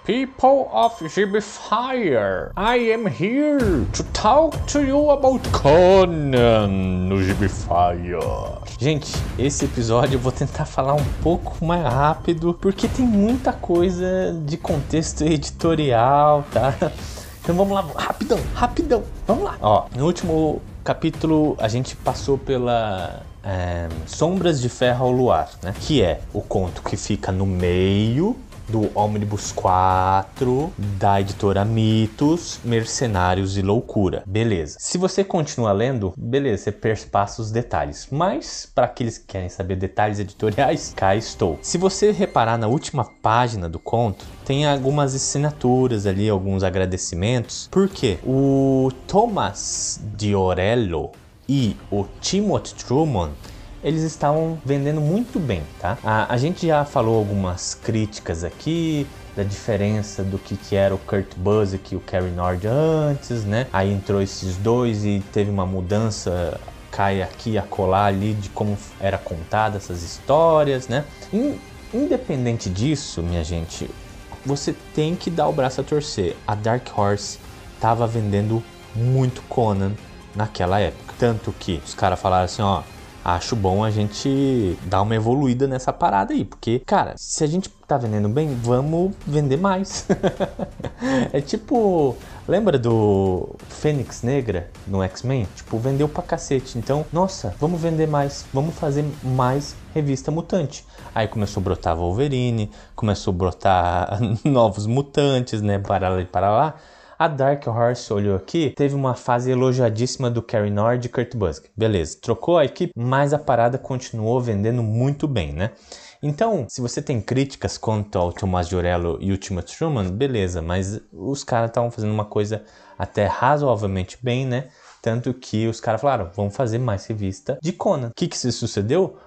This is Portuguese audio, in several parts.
People of Gibifire, I am here to talk to you about Conan no Gibifire. Gente, esse episódio eu vou tentar falar um pouco mais rápido, porque tem muita coisa de contexto editorial, tá? Então vamos lá, rapidão, vamos lá. Ó, no último capítulo a gente passou pela Sombras de Ferro ao Luar, né? Que é o conto que fica no meio do Omnibus 4, da editora Mitos, Mercenários e Loucura. Beleza. Se você continua lendo, beleza, você perpassa os detalhes. Mas, para aqueles que querem saber detalhes editoriais, cá estou. Se você reparar na última página do conto, tem algumas assinaturas ali, alguns agradecimentos. Por quê? O Thomas Diorello e o Timothy Truman, eles estavam vendendo muito bem, tá? A gente já falou algumas críticas aqui da diferença do que era o Kurt Busiek e o Cary Nord antes, né? Aí entrou esses dois e teve uma mudança, cai aqui, acolá ali, de como era contada essas histórias, né? Independente disso, minha gente, você tem que dar o braço a torcer. A Dark Horse estava vendendo muito Conan naquela época. Tanto que os caras falaram assim, ó, acho bom a gente dar uma evoluída nessa parada aí, porque, cara, se a gente tá vendendo bem, vamos vender mais. É tipo, lembra do Fênix Negra no X-Men? Tipo, vendeu pra cacete. Então, nossa, vamos vender mais, vamos fazer mais revista mutante. Aí começou a brotar Wolverine, começou a brotar novos mutantes, né, para lá e para lá. A Dark Horse olhou aqui, teve uma fase elogiadíssima do Cary Nord e Kurt Busiek. Beleza, trocou a equipe, mas a parada continuou vendendo muito bem, né? Então, se você tem críticas quanto ao Thomas Diorello e o Timothy Truman, beleza, mas os caras estavam fazendo uma coisa até razoavelmente bem, né? Tanto que os caras falaram, vamos fazer mais revista de Conan. O que se sucedeu?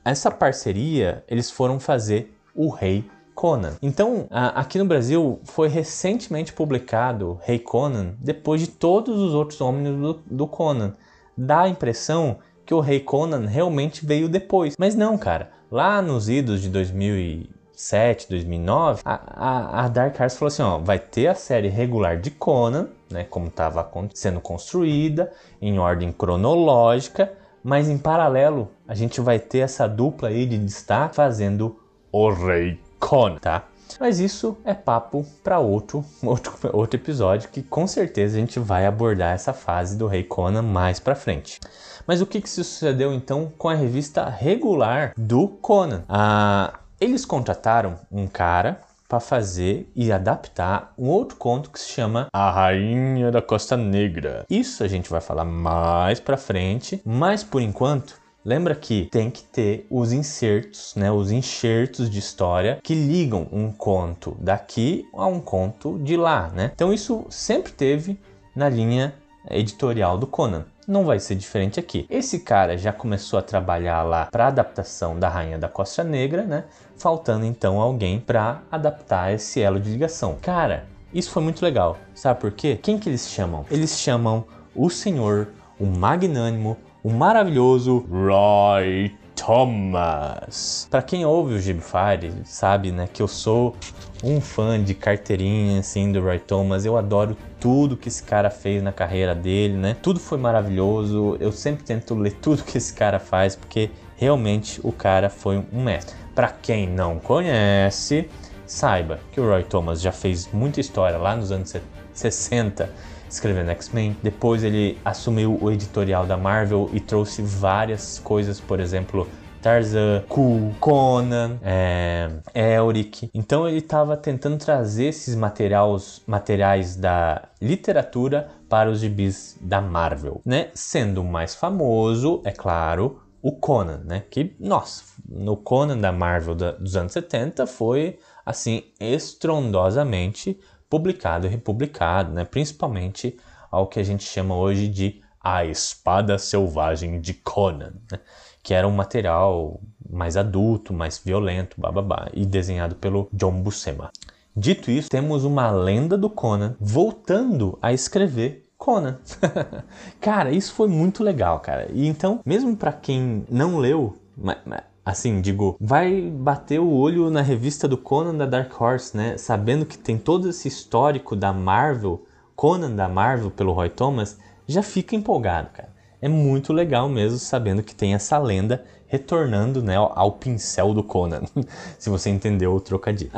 Essa parceria, eles foram fazer o Rei Conan. Então, aqui no Brasil foi recentemente publicado Rei Conan depois de todos os outros homens do Conan. Dá a impressão que o Rei Conan realmente veio depois. Mas não, cara. Lá nos idos de 2007, 2009, a Dark Horse falou assim, ó, vai ter a série regular de Conan, né, como estava sendo construída, em ordem cronológica, mas em paralelo a gente vai ter essa dupla aí de destaque fazendo o Rei Conan, tá? Mas isso é papo para outro episódio, que com certeza a gente vai abordar essa fase do Rei Conan mais para frente. Mas o que se sucedeu então com a revista regular do Conan? Eles contrataram um cara para fazer e adaptar um outro conto que se chama A Rainha da Costa Negra. Isso a gente vai falar mais para frente, mas por enquanto lembra que tem que ter os insertos, né, os enxertos de história que ligam um conto daqui a um conto de lá, né? Então isso sempre teve na linha editorial do Conan. Não vai ser diferente aqui. Esse cara já começou a trabalhar lá para adaptação da Rainha da Costa Negra, né? Faltando então alguém para adaptar esse elo de ligação. Cara, isso foi muito legal. Sabe por quê? Quem que eles chamam? Eles chamam o senhor, o magnânimo, o maravilhoso Roy Thomas. Para quem ouve o Gibifire, sabe, né, que eu sou um fã de carteirinha, assim, do Roy Thomas. Eu adoro tudo que esse cara fez na carreira dele, né? Tudo foi maravilhoso. Eu sempre tento ler tudo que esse cara faz, porque realmente o cara foi um mestre. Para quem não conhece, saiba que o Roy Thomas já fez muita história lá nos anos 60, escrevendo X-Men. Depois ele assumiu o editorial da Marvel e trouxe várias coisas, por exemplo, Tarzan, Kull, Conan, Elric. Então ele estava tentando trazer esses materiais da literatura para os gibis da Marvel, né? Sendo o mais famoso, é claro, o Conan, né? Que, nossa, no Conan da Marvel dos anos 70 foi, assim, estrondosamente publicado e republicado, né? Principalmente ao que a gente chama hoje de A Espada Selvagem de Conan, né? Que era um material mais adulto, mais violento, bababá, e desenhado pelo John Buscema. Dito isso, temos uma lenda do Conan voltando a escrever Conan. Cara, isso foi muito legal, cara. E então, mesmo para quem não leu, assim, digo, vai bater o olho na revista do Conan da Dark Horse, né? Sabendo que tem todo esse histórico da Marvel, Conan da Marvel pelo Roy Thomas, já fica empolgado, cara. É muito legal mesmo sabendo que tem essa lenda retornando, né, ao pincel do Conan, se você entendeu o trocadilho.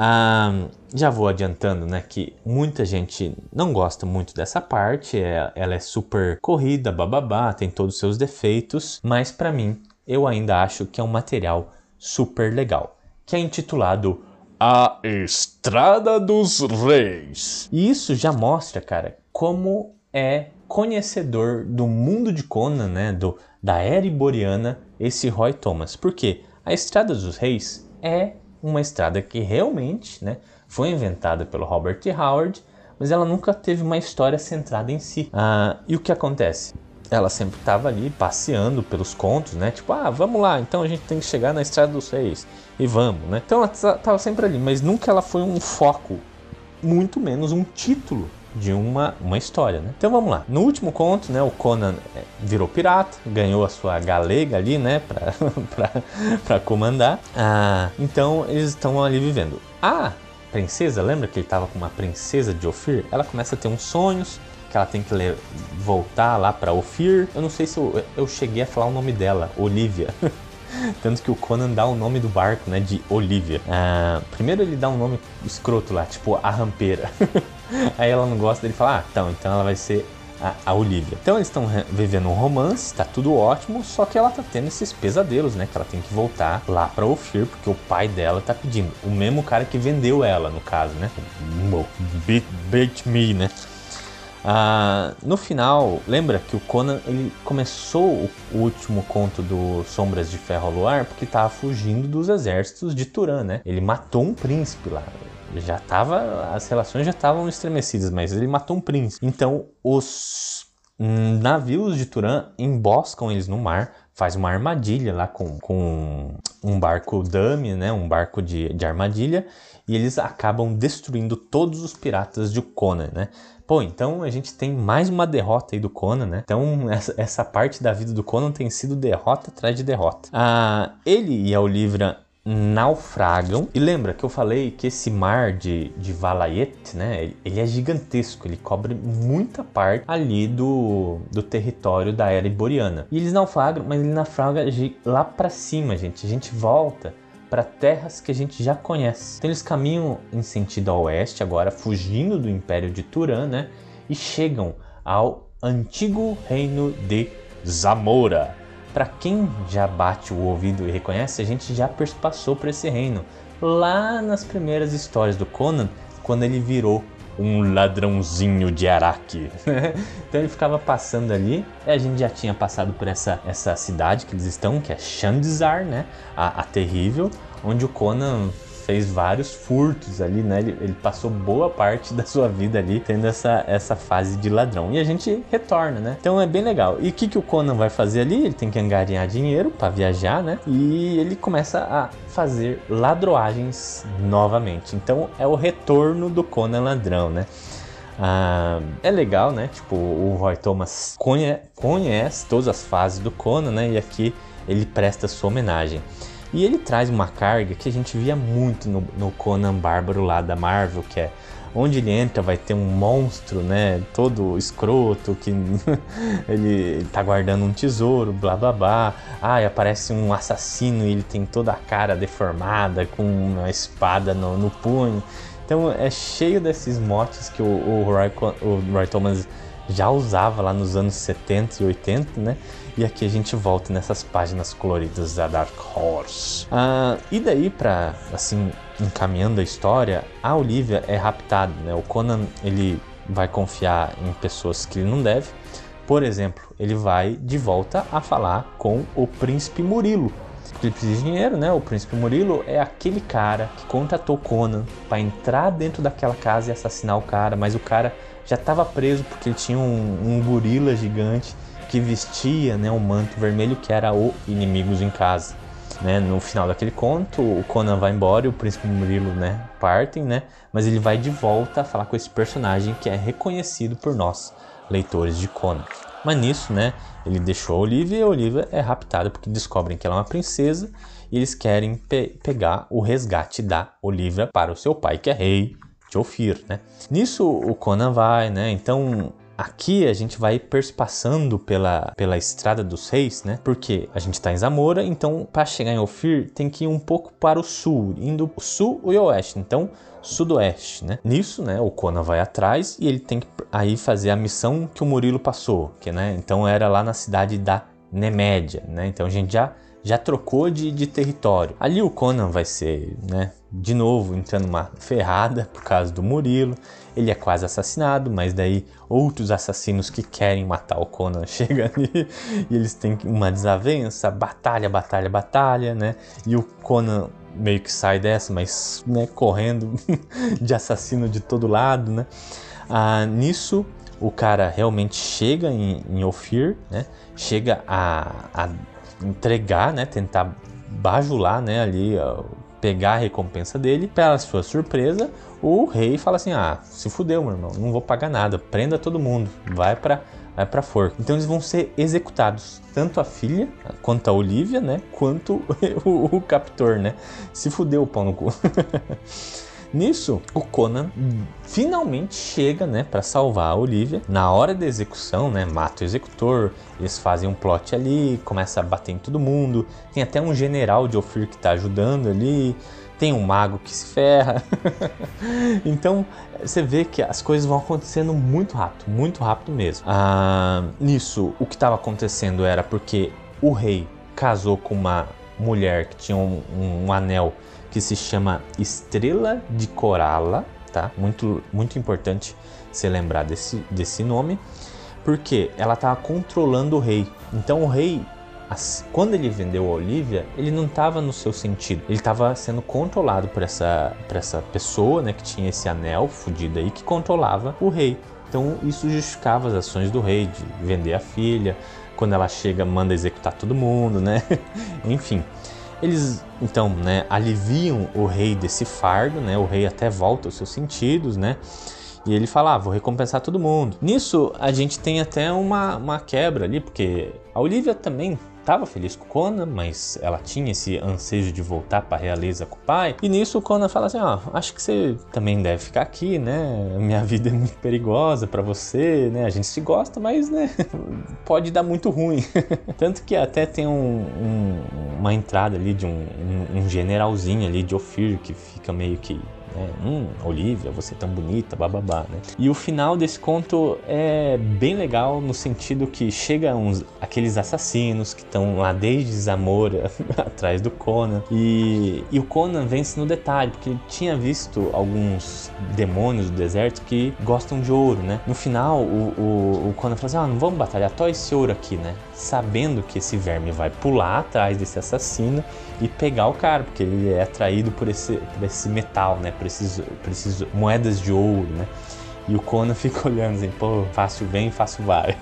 Já vou adiantando, né, que muita gente não gosta muito dessa parte, ela é super corrida, bababá, tem todos os seus defeitos, mas pra mim, eu ainda acho que é um material super legal, que é intitulado A Estrada dos Reis. E isso já mostra, cara, como é conhecedor do mundo de Conan, né, da era iboriana, esse Roy Thomas. Porque a Estrada dos Reis é uma estrada que realmente, né, foi inventada pelo Robert E. Howard, mas ela nunca teve uma história centrada em si. E o que acontece? Ela sempre estava ali passeando pelos contos, né? Tipo, vamos lá, então a gente tem que chegar na Estrada dos Reis. E vamos, né? Então ela estava sempre ali, mas nunca ela foi um foco, muito menos um título de uma história, né? Então vamos lá. No último conto, né, o Conan virou pirata, ganhou a sua galega ali, né, pra comandar. Então eles estão ali vivendo. A princesa, lembra que ele estava com uma princesa de Ophir? Ela começa a ter uns sonhos, que ela tem que voltar lá pra Ophir. Eu não sei se eu cheguei a falar o nome dela, Olivia. Tanto que o Conan dá o nome do barco, né, de Olivia. Primeiro ele dá um nome escroto lá, tipo a rampeira. Aí ela não gosta dele fala, então ela vai ser a Olivia. Então eles estão vivendo um romance, tá tudo ótimo, só que ela tá tendo esses pesadelos, né, que ela tem que voltar lá pra Ophir, porque o pai dela tá pedindo. O mesmo cara que vendeu ela, no caso, né. Beat me, né. No final, lembra que o Conan ele começou o último conto do Sombras de Ferro ao Luar porque estava fugindo dos exércitos de Turan, né? Ele matou um príncipe lá. As relações já estavam estremecidas, mas ele matou um príncipe. Então os navios de Turan emboscam eles no mar, faz uma armadilha lá com um barco dummy, né? Um barco de armadilha, e eles acabam destruindo todos os piratas de Conan, né? Pô, então a gente tem mais uma derrota aí do Conan, né? Então essa parte da vida do Conan tem sido derrota atrás de derrota. Ele e a Olivia naufragam. E lembra que eu falei que esse mar de Valayet, né? Ele é gigantesco, ele cobre muita parte ali do território da Era Iboriana. E eles naufragam, mas ele naufraga lá pra cima, gente. A gente volta para terras que a gente já conhece. Então eles caminham em sentido a oeste agora, fugindo do Império de Turan, né? E chegam ao antigo reino de Zamora. Para quem já bate o ouvido e reconhece, a gente já passou por esse reino lá nas primeiras histórias do Conan, quando ele virou um ladrãozinho de Araque. Então ele ficava passando ali, e a gente já tinha passado por essa cidade que eles estão, que é Shandizar, né? A terrível, onde o Conan fez vários furtos ali, né? Ele passou boa parte da sua vida ali tendo essa fase de ladrão. E a gente retorna, né? Então é bem legal. E o que o Conan vai fazer ali? Ele tem que angariar dinheiro para viajar, né? E ele começa a fazer ladroagens novamente. Então é o retorno do Conan ladrão, né? É legal, né? Tipo, o Roy Thomas conhece todas as fases do Conan, né? E aqui ele presta sua homenagem. E ele traz uma carga que a gente via muito no Conan Bárbaro lá da Marvel, que é onde ele entra vai ter um monstro, né, todo escroto, que ele tá guardando um tesouro, blá blá blá. E aparece um assassino e ele tem toda a cara deformada, com uma espada no punho. Então é cheio desses motes que o Roy Thomas já usava lá nos anos 70 e 80, né? E aqui a gente volta nessas páginas coloridas da Dark Horse. E daí, pra, assim, encaminhando a história, a Olivia é raptada, né? O Conan, ele vai confiar em pessoas que ele não deve. Por exemplo, ele vai de volta a falar com o Príncipe Murilo. Porque ele precisa de dinheiro, né? O Príncipe Murilo é aquele cara que contratou Conan para entrar dentro daquela casa e assassinar o cara, mas o cara já estava preso porque ele tinha um gorila gigante que vestia, né, um manto vermelho que era o Inimigos em Casa. Né? No final daquele conto, o Conan vai embora e o Príncipe Murilo, né, partem, né? Mas ele vai de volta a falar com esse personagem que é reconhecido por nós, leitores de Conan. Mas nisso, né, ele deixou a Olivia e a Olivia é raptada porque descobrem que ela é uma princesa e eles querem pegar o resgate da Olivia para o seu pai, que é rei de Ofir, né? Nisso o Conan vai, né? Então aqui a gente vai perspassando pela Estrada dos Reis, né? Porque a gente tá em Zamora, então para chegar em Ofir tem que ir um pouco para o sul, indo sul e oeste, então sudoeste, né? Nisso, né, o Conan vai atrás e ele tem que aí fazer a missão que o Murilo passou, que, né, então era lá na cidade da Nemédia, né? Então a gente já trocou de território. Ali o Conan vai ser, né, de novo entrando numa ferrada por causa do Murilo. Ele é quase assassinado, mas daí outros assassinos que querem matar o Conan chegam ali e eles têm uma desavença, batalha, né? E o Conan meio que sai dessa, mas, né, correndo de assassino de todo lado, né? Nisso o cara realmente chega em Ofir, né? Chega a entregar, né? Tentar bajular, né? Ali, pegar a recompensa dele. Para sua surpresa, o rei fala assim: se fudeu, meu irmão, não vou pagar nada, prenda todo mundo, vai pra forca. Então eles vão ser executados, tanto a filha, quanto a Olivia, né, quanto o captor, né, se fudeu o pau no cu. Nisso, o Conan finalmente chega, né, para salvar a Olivia. Na hora da execução, né, mata o executor, eles fazem um plot ali, começa a bater em todo mundo, tem até um general de Ofir que tá ajudando ali, tem um mago que se ferra. Então você vê que as coisas vão acontecendo muito rápido mesmo. Nisso, o que estava acontecendo era porque o rei casou com uma mulher que tinha um anel que se chama Estrela de Corala, tá? Muito importante você lembrar desse nome, porque ela estava controlando o rei. Então o rei, quando ele vendeu a Olivia, ele não estava no seu sentido, ele estava sendo controlado por essa pessoa, né, que tinha esse anel fudido aí, que controlava o rei. Então isso justificava as ações do rei de vender a filha, quando ela chega manda executar todo mundo, né? Enfim, eles então, né, aliviam o rei desse fardo, né? O rei até volta aos seus sentidos, né? E ele fala, vou recompensar todo mundo. Nisso, a gente tem até uma quebra ali, porque a Olivia também estava feliz com o Conan, mas ela tinha esse ansejo de voltar para a realeza com o pai. E nisso o Conan fala assim, acho que você também deve ficar aqui, né? Minha vida é muito perigosa para você, né? A gente se gosta, mas, né, pode dar muito ruim. Tanto que até tem uma entrada ali de um generalzinho ali de Ofir que fica meio que, Olivia, você é tão bonita, bababá, né? E o final desse conto é bem legal no sentido que chega aqueles assassinos que estão lá desde Zamora atrás do Conan e o Conan vence no detalhe, porque ele tinha visto alguns demônios do deserto que gostam de ouro, né? No final o Conan fala assim, não vamos batalhar, tó esse ouro aqui, né? Sabendo que esse verme vai pular atrás desse assassino e pegar o cara, porque ele é atraído por esse metal, né? Por esses moedas de ouro, né? E o Conan fica olhando assim, fácil vem, fácil vai.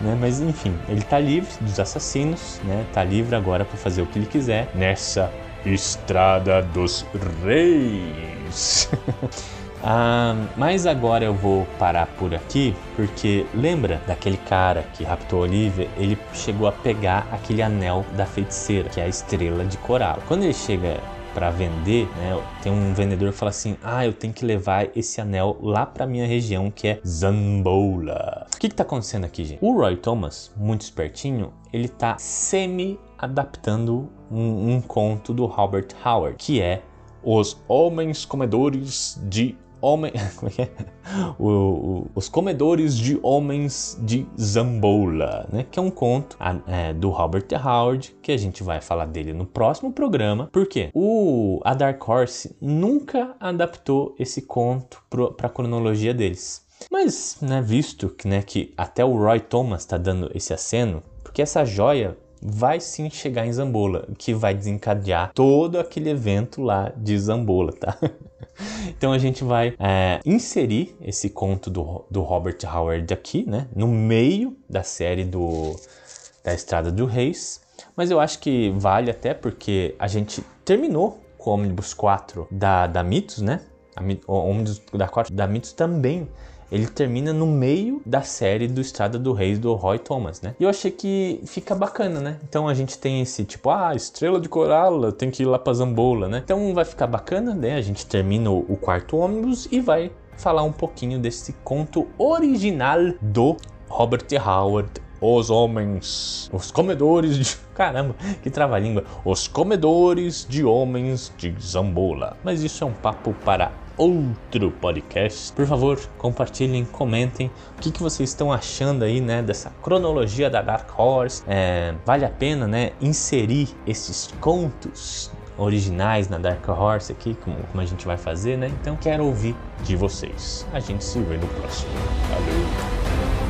Né? Mas enfim, ele tá livre dos assassinos, né? Tá livre agora para fazer o que ele quiser nessa Estrada dos Reis. Mas agora eu vou parar por aqui, porque lembra daquele cara que raptou a Olivia? Ele chegou a pegar aquele anel da feiticeira, que é a Estrela de Corala. Quando ele chega para vender, né, tem um vendedor que fala assim, eu tenho que levar esse anel lá para minha região, que é Zamboula. O que tá acontecendo aqui, gente? O Roy Thomas, muito espertinho, ele tá semi-adaptando um conto do Robert Howard, que é Os Homens Comedores de Como é que é? Os Comedores de Homens de Zamboula, né? Que é um conto do Robert Howard, que a gente vai falar dele no próximo programa. Por quê? A Dark Horse nunca adaptou esse conto para a cronologia deles. Mas, né, visto que, né, que até o Roy Thomas está dando esse aceno, porque essa joia vai sim chegar em Zamboula, que vai desencadear todo aquele evento lá de Zamboula, tá? Então a gente vai inserir esse conto do Robert Howard aqui, né? No meio da série da Estrada dos Reis. Mas eu acho que vale até porque a gente terminou com o Omnibus 4 da Mythos, né? O Omnibus 4 da Mythos também ele termina no meio da série do Estrada do Reis do Roy Thomas, né? E eu achei que fica bacana, né? Então a gente tem esse tipo, Estrela de Coral, tem que ir lá pra Zambola, né? Então vai ficar bacana, né? A gente termina o quarto ônibus e vai falar um pouquinho desse conto original do Robert Howard, Os Homens, os Comedores de... Caramba, que trava-língua. Os Comedores de Homens de Zambola. Mas isso é um papo para outro podcast. Por favor, compartilhem, comentem o que vocês estão achando aí, né, dessa cronologia da Dark Horse. Vale a pena, né, inserir esses contos originais na Dark Horse aqui, como a gente vai fazer, né? Então quero ouvir de vocês. A gente se vê no próximo. Valeu!